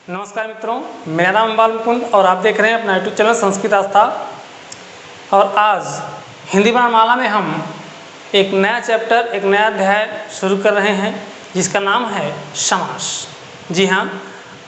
नमस्कार मित्रों, मेरा नाम बाल मुकुंद और आप देख रहे हैं अपना यूट्यूब चैनल संस्कृत आस्था। और आज हिंदी वर्णमाला में हम एक नया चैप्टर, एक नया अध्याय शुरू कर रहे हैं जिसका नाम है समास। जी हाँ,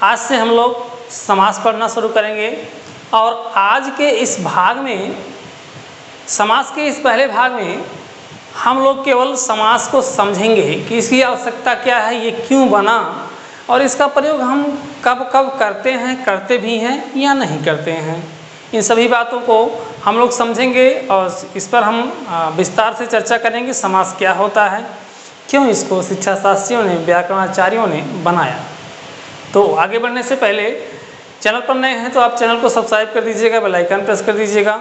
आज से हम लोग समास पढ़ना शुरू करेंगे। और आज के इस भाग में, समास के इस पहले भाग में हम लोग केवल समास को समझेंगे कि इसकी आवश्यकता क्या है, ये क्यों बना और इसका प्रयोग हम कब कब करते हैं, करते भी हैं या नहीं करते हैं। इन सभी बातों को हम लोग समझेंगे और इस पर हम विस्तार से चर्चा करेंगे। समास क्या होता है, क्यों इसको शिक्षा शास्त्रियों ने, व्याकरणाचार्यों ने बनाया। तो आगे बढ़ने से पहले चैनल पर नए हैं तो आप चैनल को सब्सक्राइब कर दीजिएगा, बेल आइकन प्रेस कर दीजिएगा।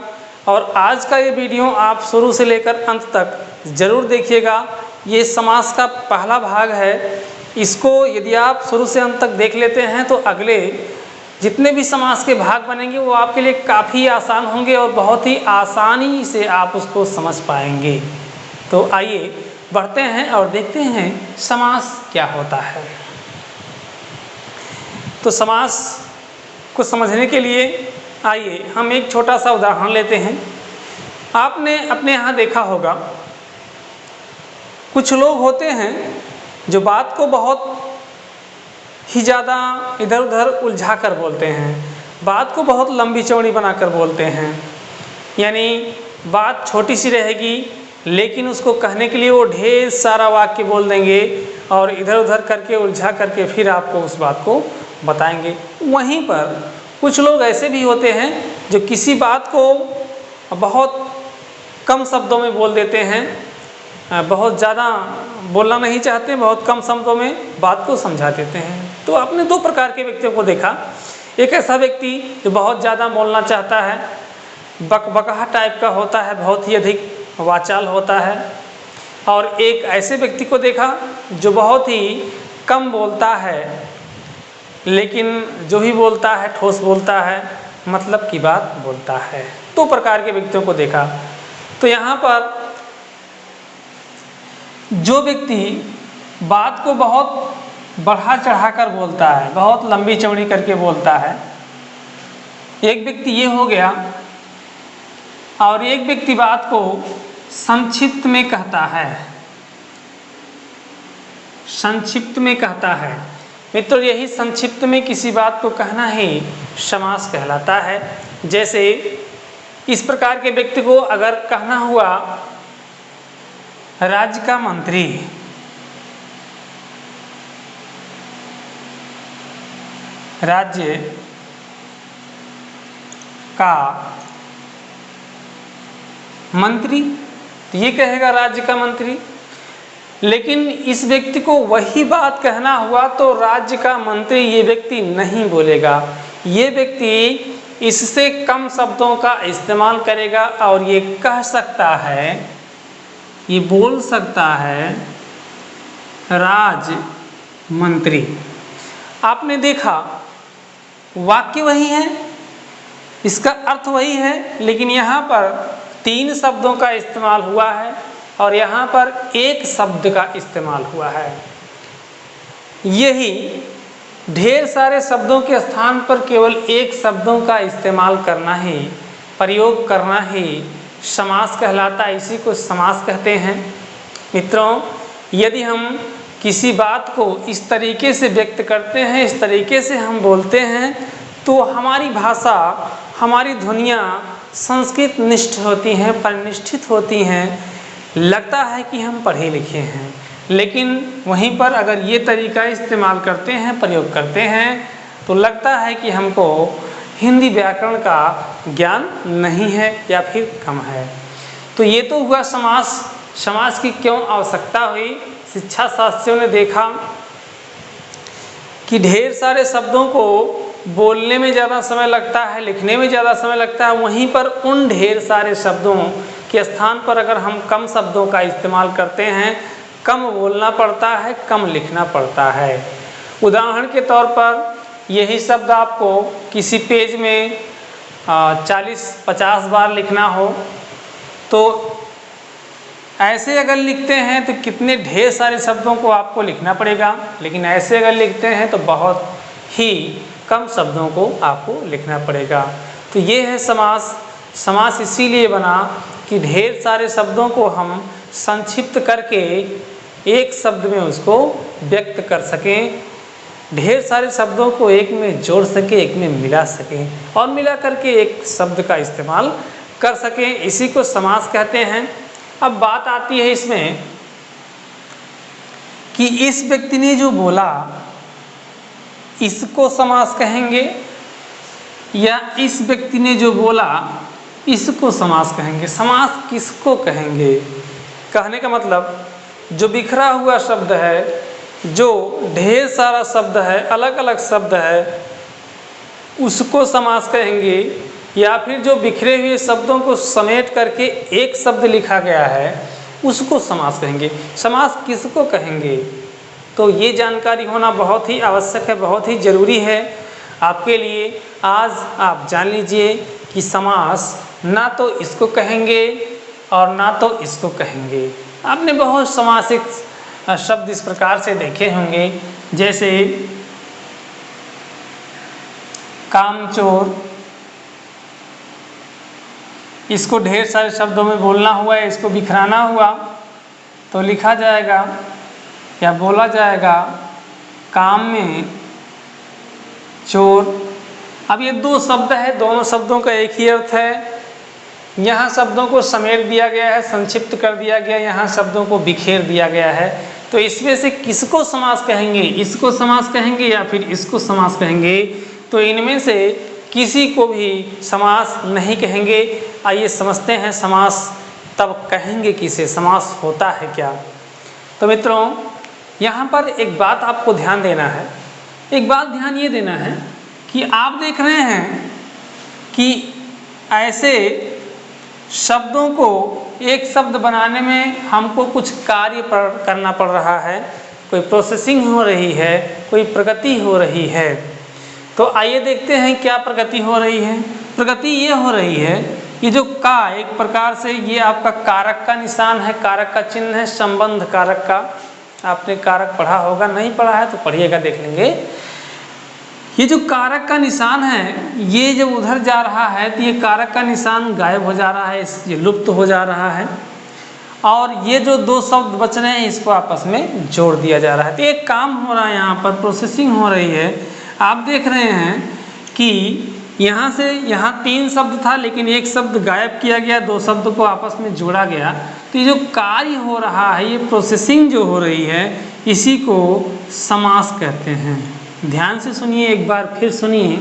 और आज का ये वीडियो आप शुरू से लेकर अंत तक ज़रूर देखिएगा। ये समास का पहला भाग है। इसको यदि आप शुरू से अंत तक देख लेते हैं तो अगले जितने भी समास के भाग बनेंगे वो आपके लिए काफ़ी आसान होंगे और बहुत ही आसानी से आप उसको समझ पाएंगे। तो आइए बढ़ते हैं और देखते हैं समास क्या होता है। तो समास को समझने के लिए आइए हम एक छोटा सा उदाहरण लेते हैं। आपने अपने यहाँ देखा होगा, कुछ लोग होते हैं जो बात को बहुत ही ज़्यादा इधर उधर उलझा कर बोलते हैं, बात को बहुत लंबी चौड़ी बनाकर बोलते हैं। यानी बात छोटी सी रहेगी लेकिन उसको कहने के लिए वो ढेर सारा वाक्य बोल देंगे और इधर उधर करके उलझा करके फिर आपको उस बात को बताएंगे। वहीं पर कुछ लोग ऐसे भी होते हैं जो किसी बात को बहुत कम शब्दों में बोल देते हैं, बहुत ज़्यादा बोलना नहीं चाहते, बहुत कम शब्दों में बात को समझा देते हैं। तो आपने दो प्रकार के व्यक्तियों को देखा। एक ऐसा व्यक्ति जो बहुत ज़्यादा बोलना चाहता है, बकबका टाइप का होता है, बहुत ही अधिक वाचाल होता है। और एक ऐसे व्यक्ति को देखा जो बहुत ही कम बोलता है लेकिन जो भी बोलता है ठोस बोलता है, मतलब की बात बोलता है। दो प्रकार के व्यक्तियों को देखा। तो यहाँ पर जो व्यक्ति बात को बहुत बढ़ा चढ़ा कर बोलता है, बहुत लंबी चौड़ी करके बोलता है, एक व्यक्ति ये हो गया। और एक व्यक्ति बात को संक्षिप्त में कहता है, संक्षिप्त में कहता है। मित्रों, यही संक्षिप्त में किसी बात को कहना ही समास कहलाता है। जैसे इस प्रकार के व्यक्ति को अगर कहना हुआ राज्य का मंत्री, राज्य का मंत्री, तो ये कहेगा राज्य का मंत्री। लेकिन इस व्यक्ति को वही बात कहना हुआ तो राज्य का मंत्री ये व्यक्ति नहीं बोलेगा। ये व्यक्ति इससे कम शब्दों का इस्तेमाल करेगा और ये कह सकता है, ये बोल सकता है राज्य मंत्री। आपने देखा वाक्य वही है, इसका अर्थ वही है, लेकिन यहाँ पर तीन शब्दों का इस्तेमाल हुआ है और यहाँ पर एक शब्द का इस्तेमाल हुआ है। यही ढेर सारे शब्दों के स्थान पर केवल एक शब्दों का इस्तेमाल करना ही, प्रयोग करना ही समास कहलाता है। इसी को समास कहते हैं। मित्रों, यदि हम किसी बात को इस तरीके से व्यक्त करते हैं, इस तरीके से हम बोलते हैं तो हमारी भाषा, हमारी ध्वनियाँ संस्कृत निष्ठ होती हैं, परिनिष्ठित होती हैं। लगता है कि हम पढ़े लिखे हैं, लेकिन वहीं पर अगर ये तरीका इस्तेमाल करते हैं, प्रयोग करते हैं तो लगता है कि हमको हिंदी व्याकरण का ज्ञान नहीं है या फिर कम है। तो ये तो हुआ समास। समास की क्यों आवश्यकता हुई? शिक्षा शास्त्रियों ने देखा कि ढेर सारे शब्दों को बोलने में ज़्यादा समय लगता है, लिखने में ज़्यादा समय लगता है। वहीं पर उन ढेर सारे शब्दों के स्थान पर अगर हम कम शब्दों का इस्तेमाल करते हैं, कम बोलना पड़ता है, कम लिखना पड़ता है। उदाहरण के तौर पर यही शब्द आपको किसी पेज में 40-50 बार लिखना हो तो ऐसे अगर लिखते हैं तो कितने ढेर सारे शब्दों को आपको लिखना पड़ेगा, लेकिन ऐसे अगर लिखते हैं तो बहुत ही कम शब्दों को आपको लिखना पड़ेगा। तो ये है समास। समास इसीलिए बना कि ढेर सारे शब्दों को हम संक्षिप्त करके एक शब्द में उसको व्यक्त कर सकें, ढेर सारे शब्दों को एक में जोड़ सके, एक में मिला सकें और मिला करके एक शब्द का इस्तेमाल कर सकें, इसी को समास कहते हैं। अब बात आती है इसमें कि इस व्यक्ति ने जो बोला इसको समास कहेंगे या इस व्यक्ति ने जो बोला इसको समास कहेंगे। समास किसको कहेंगे? कहने का मतलब जो बिखरा हुआ शब्द है, जो ढेर सारा शब्द है, अलग अलग शब्द है, उसको समास कहेंगे, या फिर जो बिखरे हुए शब्दों को समेट करके एक शब्द लिखा गया है उसको समास कहेंगे। समास किसको कहेंगे? तो ये जानकारी होना बहुत ही आवश्यक है, बहुत ही ज़रूरी है आपके लिए। आज आप जान लीजिए कि समास ना तो इसको कहेंगे और ना तो इसको कहेंगे। आपने बहुत समासिक शब्द इस प्रकार से देखे होंगे, जैसे कामचोर, इसको ढेर सारे शब्दों में बोलना हुआ है, इसको बिखराना हुआ तो लिखा जाएगा या बोला जाएगा काम में चोर। अब ये दो शब्द है, दोनों शब्दों का एक ही अर्थ है। यहाँ शब्दों को समेट दिया गया है, संक्षिप्त कर दिया गया, यहाँ शब्दों को बिखेर दिया गया है। तो इसमें से किसको समास कहेंगे? इसको समास कहेंगे या फिर इसको समास कहेंगे? तो इनमें से किसी को भी समास नहीं कहेंगे। आइए समझते हैं समास तब कहेंगे किसे, समास होता है क्या। तो मित्रों, यहाँ पर एक बात आपको ध्यान देना है, एक बात ध्यान ये देना है कि आप देख रहे हैं कि ऐसे शब्दों को एक शब्द बनाने में हमको कुछ कार्य करना पड़ रहा है, कोई प्रोसेसिंग हो रही है, कोई प्रगति हो रही है। तो आइए देखते हैं क्या प्रगति हो रही है। प्रगति ये हो रही है कि जो का एक प्रकार से ये आपका कारक का निशान है, कारक का चिन्ह है, संबंध कारक का। आपने कारक पढ़ा होगा, नहीं पढ़ा है तो पढ़िएगा, देख लेंगे। ये जो कारक का निशान है, ये जब उधर जा रहा है तो ये कारक का निशान गायब हो जा रहा है, ये लुप्त हो जा रहा है, और ये जो दो शब्द बच रहे हैं इसको आपस में जोड़ दिया जा रहा है। तो एक काम हो रहा है, यहाँ पर प्रोसेसिंग हो रही है। आप देख रहे हैं कि यहाँ से यहाँ 3 शब्द था लेकिन एक शब्द गायब किया गया, 2 शब्द को आपस में जोड़ा गया। तो ये जो कार्य हो रहा है, ये प्रोसेसिंग जो हो रही है, इसी को समास कहते हैं। ध्यान से सुनिए, एक बार फिर सुनिए।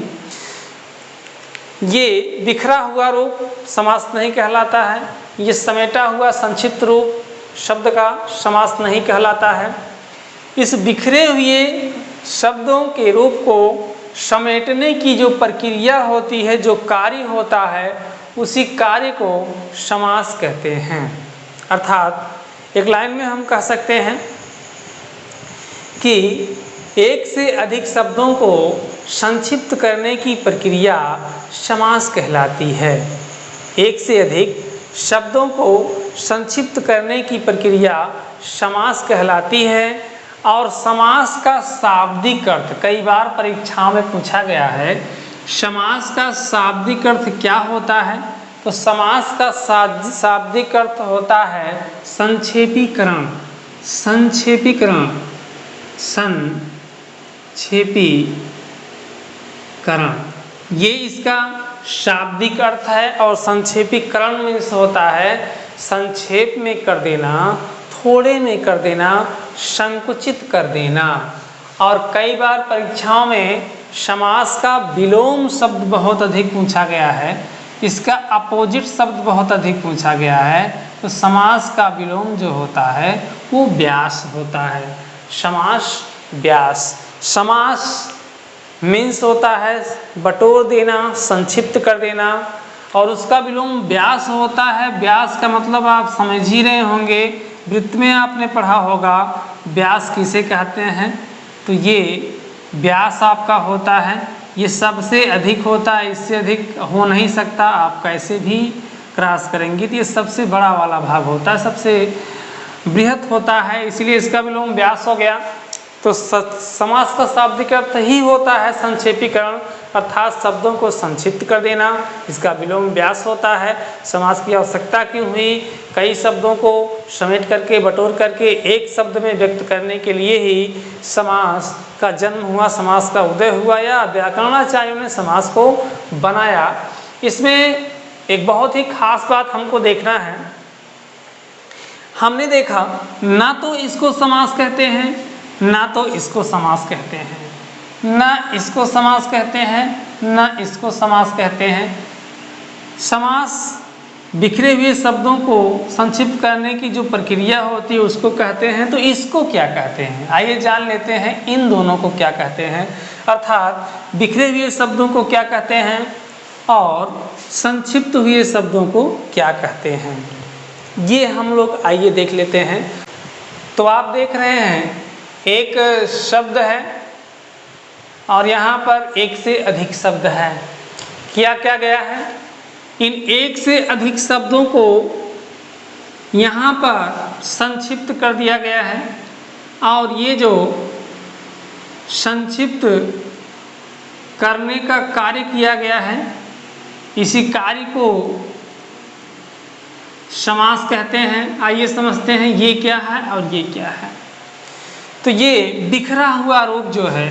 ये बिखरा हुआ रूप समास नहीं कहलाता है, ये समेटा हुआ संक्षिप्त रूप शब्द का समास नहीं कहलाता है। इस बिखरे हुए शब्दों के रूप को समेटने की जो प्रक्रिया होती है, जो कार्य होता है, उसी कार्य को समास कहते हैं। अर्थात एक लाइन में हम कह सकते हैं कि एक से अधिक शब्दों को संक्षिप्त करने की प्रक्रिया समास कहलाती है। एक से अधिक शब्दों को संक्षिप्त करने की प्रक्रिया समास कहलाती है। और समास का शाब्दिक अर्थ कई बार परीक्षाओं में पूछा गया है, समास का शाब्दिक अर्थ क्या होता है? तो समास का शाब्दिक अर्थ होता है संक्षेपीकरण। संक्षेपीकरण, संक्षेपीकरण, ये इसका शाब्दिक अर्थ है। और संक्षेपीकरण मीन्स होता है संक्षेप में कर देना, थोड़े में कर देना, संकुचित कर देना। और कई बार परीक्षाओं में समास का विलोम शब्द बहुत अधिक पूछा गया है, इसका अपोजिट शब्द बहुत अधिक पूछा गया है। तो समास का विलोम जो होता है वो व्यास होता है। समास व्यास। समास मीन्स होता है बटोर देना, संक्षिप्त कर देना, और उसका विलोम व्यास होता है। व्यास का मतलब आप समझ ही रहे होंगे, वृत्त में आपने पढ़ा होगा व्यास किसे कहते हैं। तो ये व्यास आपका होता है, ये सबसे अधिक होता है, इससे अधिक हो नहीं सकता। आप कैसे भी क्रॉस करेंगे तो ये सबसे बड़ा वाला भाग होता है, सबसे बृहत होता है, इसलिए इसका विलोम व्यास हो गया। तो समास का शाब्दिक अर्थ ही होता है संक्षेपीकरण, अर्थात शब्दों को संक्षिप्त कर देना। इसका विलोम व्यास होता है। समास की आवश्यकता क्यों हुई? कई शब्दों को समेट करके बटोर करके एक शब्द में व्यक्त करने के लिए ही समास का जन्म हुआ, समास का उदय हुआ, या व्याकरणाचार्यों ने समास को बनाया। इसमें एक बहुत ही खास बात हमको देखना है। हमने देखा ना तो इसको समास कहते हैं, ना तो इसको समास कहते हैं, ना इसको समास कहते हैं, ना इसको समास कहते हैं। समास बिखरे हुए शब्दों को संक्षिप्त करने की जो प्रक्रिया होती है उसको कहते हैं। तो इसको क्या कहते हैं, आइए जान लेते हैं इन दोनों को क्या कहते हैं। अर्थात बिखरे हुए शब्दों को क्या कहते हैं और संक्षिप्त हुए शब्दों को क्या कहते हैं, ये हम लोग आइए देख लेते हैं। तो आप देख रहे हैं एक शब्द है और यहाँ पर एक से अधिक शब्द है। किया क्या गया है, इन एक से अधिक शब्दों को यहाँ पर संक्षिप्त कर दिया गया है और ये जो संक्षिप्त करने का कार्य किया गया है, इसी कार्य को समास कहते हैं। आइए समझते हैं ये क्या है और ये क्या है। तो ये बिखरा हुआ रूप जो है,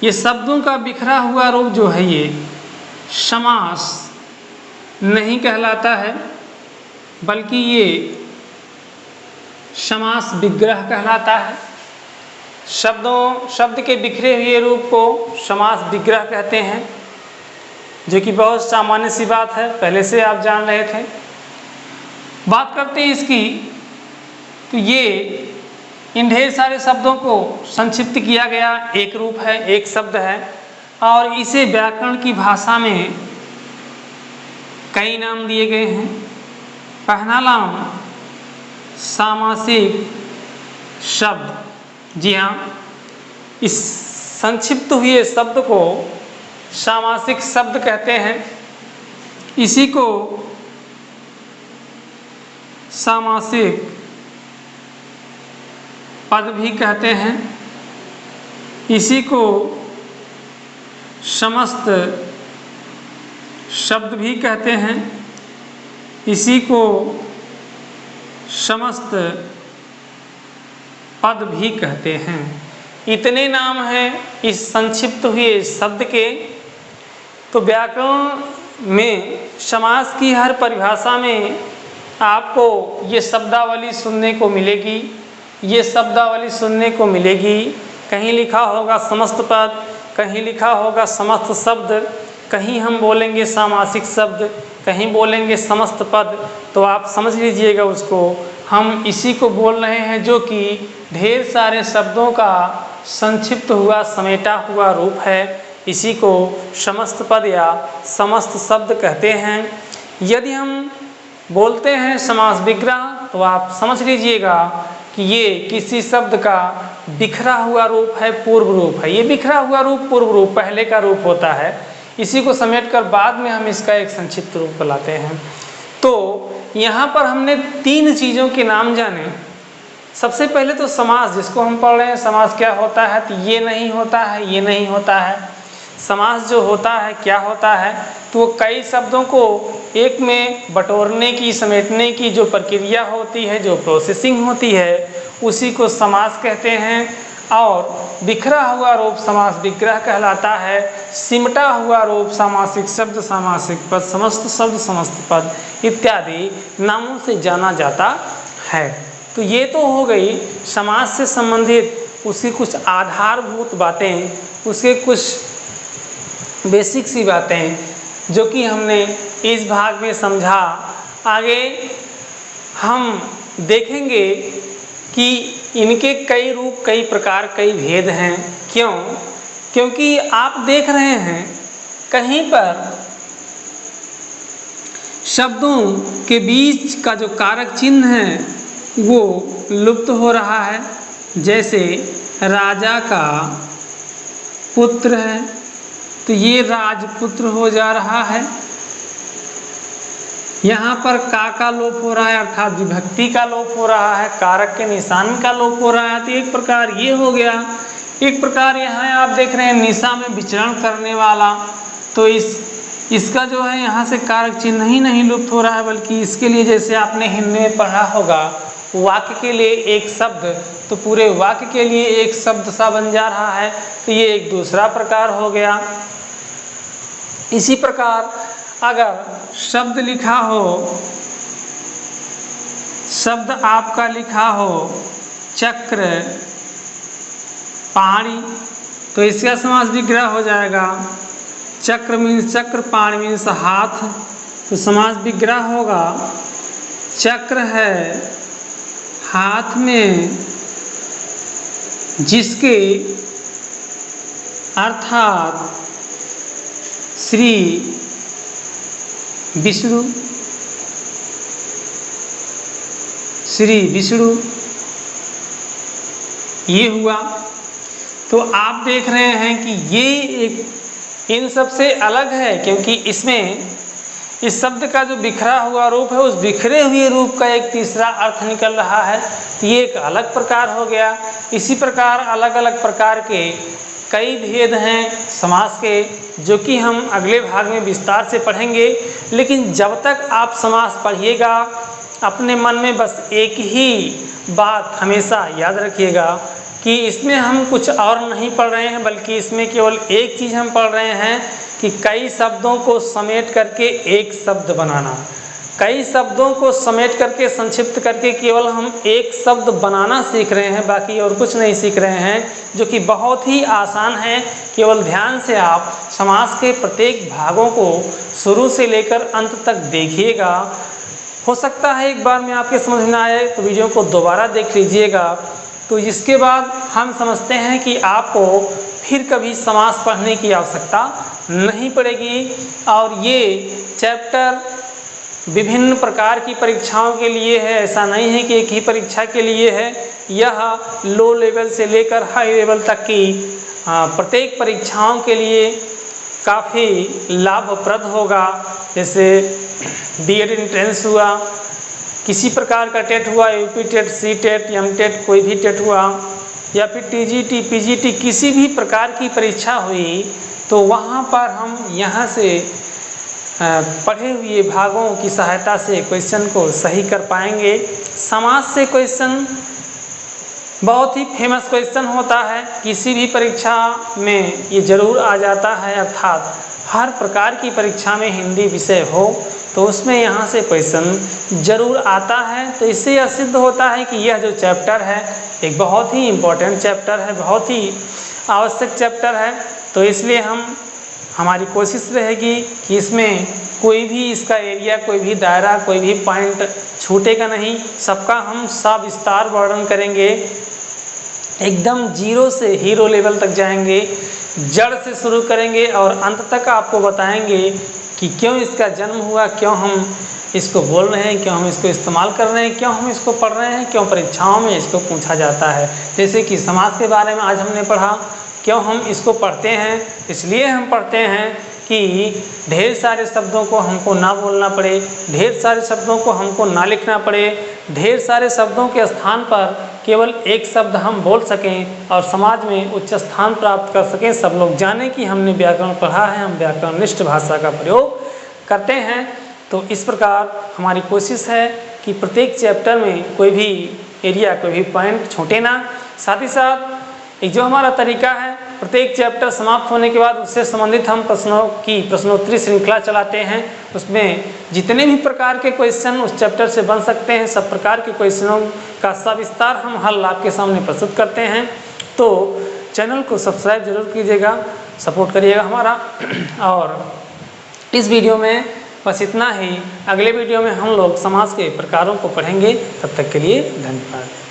ये शब्दों का बिखरा हुआ रूप जो है, ये समास नहीं कहलाता है, बल्कि ये समास विग्रह कहलाता है। शब्द के बिखरे हुए रूप को समास विग्रह कहते हैं, जो कि बहुत सामान्य सी बात है, पहले से आप जान रहे थे। बात करते हैं इसकी, तो ये इन ढेर सारे शब्दों को संक्षिप्त किया गया एक रूप है, एक शब्द है, और इसे व्याकरण की भाषा में कई नाम दिए गए हैं। पहला नाम सामासिक शब्द। जी हाँ, इस संक्षिप्त हुए शब्द को सामासिक शब्द कहते हैं। इसी को सामासिक पद भी कहते हैं। इसी को समस्त शब्द भी कहते हैं। इसी को समस्त पद भी कहते हैं। इतने नाम हैं इस संक्षिप्त हुए शब्द के। तो व्याकरण में समास की हर परिभाषा में आपको ये शब्दावली सुनने को मिलेगी, ये शब्दावली सुनने को मिलेगी। कहीं लिखा होगा समस्त पद, कहीं लिखा होगा समस्त शब्द, कहीं हम बोलेंगे सामासिक शब्द, कहीं बोलेंगे समस्त पद। तो आप समझ लीजिएगा उसको, हम इसी को बोल रहे हैं जो कि ढेर सारे शब्दों का संक्षिप्त हुआ समेटा हुआ रूप है। इसी को समस्त पद या समस्त शब्द कहते हैं। यदि हम बोलते हैं समास विग्रह, तो आप समझ लीजिएगा कि ये किसी शब्द का बिखरा हुआ रूप है, पूर्व रूप है। ये बिखरा हुआ रूप पूर्व रूप, पहले का रूप होता है। इसी को समेटकर बाद में हम इसका एक संक्षिप्त रूप लाते हैं। तो यहाँ पर हमने तीन चीज़ों के नाम जाने। सबसे पहले तो समास, जिसको हम पढ़ रहे हैं, समास क्या होता है, तो ये नहीं होता है, ये नहीं होता है। समास जो होता है क्या होता है, तो वो कई शब्दों को एक में बटोरने की, समेटने की जो प्रक्रिया होती है, जो प्रोसेसिंग होती है, उसी को समास कहते हैं। और बिखरा हुआ रूप समास विग्रह कहलाता है। सिमटा हुआ रूप सामासिक शब्द, सामासिक पद, समस्त शब्द, समस्त पद इत्यादि नामों से जाना जाता है। तो ये तो हो गई समास से संबंधित उसकी कुछ आधारभूत बातें, उसके कुछ बेसिक सी बातें जो कि हमने इस भाग में समझा। आगे हम देखेंगे कि इनके कई रूप, कई प्रकार, कई भेद हैं। क्यों? क्योंकि आप देख रहे हैं कहीं पर शब्दों के बीच का जो कारक चिन्ह है वो लुप्त हो रहा है। जैसे राजा का पुत्र है, तो ये राजपुत्र हो जा रहा है। यहाँ पर का लोप हो रहा है अर्थात विभक्ति का लोप हो रहा है, कारक के निशान का लोप हो रहा है। तो एक प्रकार ये हो गया। एक प्रकार यहाँ आप देख रहे हैं निशा में विचरण करने वाला, तो इसका जो है यहाँ से कारक चिन्ह ही नहीं लुप्त हो रहा है, बल्कि इसके लिए जैसे आपने हिंदी में पढ़ा होगा वाक्य के लिए एक शब्द, तो पूरे वाक्य के लिए एक शब्द सा बन जा रहा है। तो ये एक दूसरा प्रकार हो गया। इसी प्रकार अगर शब्द लिखा हो, शब्द आपका लिखा हो चक्र पाणी, तो इसका समास विग्रह हो जाएगा। चक्र मीन्स चक्र, पाणी मीन्स हाथ, तो समास विग्रह होगा। चक्र है हाथ में जिसके अर्थात श्री विष्णु, श्री विष्णु ये हुआ। तो आप देख रहे हैं कि ये एक इन सब से अलग है, क्योंकि इसमें इस शब्द का जो बिखरा हुआ रूप है, उस बिखरे हुए रूप का एक तीसरा अर्थ निकल रहा है। तो ये एक अलग प्रकार हो गया। इसी प्रकार अलग अलग प्रकार के कई भेद हैं समास के, जो कि हम अगले भाग में विस्तार से पढ़ेंगे। लेकिन जब तक आप समास पढ़िएगा, अपने मन में बस एक ही बात हमेशा याद रखिएगा कि इसमें हम कुछ और नहीं पढ़ रहे हैं, बल्कि इसमें केवल एक चीज़ हम पढ़ रहे हैं कि कई शब्दों को समेट करके एक शब्द बनाना। कई शब्दों को समेट करके संक्षिप्त करके केवल हम एक शब्द बनाना सीख रहे हैं, बाकी और कुछ नहीं सीख रहे हैं, जो कि बहुत ही आसान है। केवल ध्यान से आप समास के प्रत्येक भागों को शुरू से लेकर अंत तक देखिएगा। हो सकता है एक बार में आपके समझ में आए तो वीडियो को दोबारा देख लीजिएगा, तो इसके बाद हम समझते हैं कि आपको फिर कभी समास पढ़ने की आवश्यकता नहीं पड़ेगी। और ये चैप्टर विभिन्न प्रकार की परीक्षाओं के लिए है, ऐसा नहीं है कि एक ही परीक्षा के लिए है। यह लो लेवल से लेकर हाई लेवल तक की प्रत्येक परीक्षाओं के लिए काफ़ी लाभप्रद होगा। जैसे बीएड एंट्रेंस हुआ, किसी प्रकार का टेट हुआ, UP TET, C TET, M TET, कोई भी टेट हुआ, या फिर टीजीटी, पीजीटी, किसी भी प्रकार की परीक्षा हुई, तो वहाँ पर हम यहाँ से पढ़े हुए भागों की सहायता से क्वेश्चन को सही कर पाएंगे। समास से क्वेश्चन बहुत ही फेमस क्वेश्चन होता है, किसी भी परीक्षा में ये जरूर आ जाता है। अर्थात हर प्रकार की परीक्षा में हिंदी विषय हो तो उसमें यहाँ से क्वेश्चन जरूर आता है। तो इससे यह सिद्ध होता है कि यह जो चैप्टर है एक बहुत ही इम्पोर्टेंट चैप्टर है, बहुत ही आवश्यक चैप्टर है। तो इसलिए हमारी कोशिश रहेगी कि इसमें कोई भी इसका एरिया, कोई भी दायरा, कोई भी पॉइंट छूटेगा नहीं, सबका हम सविस्तार वर्णन करेंगे। एकदम जीरो से हीरो लेवल तक जाएंगे, जड़ से शुरू करेंगे और अंत तक आपको बताएंगे कि क्यों इसका जन्म हुआ, क्यों हम इसको बोल रहे हैं, क्यों हम इसको इस्तेमाल कर रहे हैं, क्यों हम इसको पढ़ रहे हैं, क्यों परीक्षाओं में इसको पूछा जाता है। जैसे कि समास के बारे में आज हमने पढ़ा, क्यों हम इसको पढ़ते हैं, इसलिए हम पढ़ते हैं कि ढेर सारे शब्दों को हमको ना बोलना पड़े, ढेर सारे शब्दों को हमको ना लिखना पड़े, ढेर सारे शब्दों के स्थान पर केवल एक शब्द हम बोल सकें और समाज में उच्च स्थान प्राप्त कर सकें। सब लोग जानें कि हमने व्याकरण पढ़ा है, हम व्याकरणनिष्ठ भाषा का प्रयोग करते हैं। तो इस प्रकार हमारी कोशिश है कि प्रत्येक चैप्टर में कोई भी एरिया, कोई भी पॉइंट छूटे ना। साथ ही साथ एक जो हमारा तरीका है, प्रत्येक चैप्टर समाप्त होने के बाद उससे संबंधित हम प्रश्नोत्तरी श्रृंखला चलाते हैं। उसमें जितने भी प्रकार के क्वेश्चन उस चैप्टर से बन सकते हैं, सब प्रकार के क्वेश्चनों का सविस्तार हम हल आपके सामने प्रस्तुत करते हैं। तो चैनल को सब्सक्राइब जरूर कीजिएगा, सपोर्ट करिएगा हमारा। और इस वीडियो में बस इतना ही। अगले वीडियो में हम लोग समास के प्रकारों को पढ़ेंगे। तब तक के लिए धन्यवाद।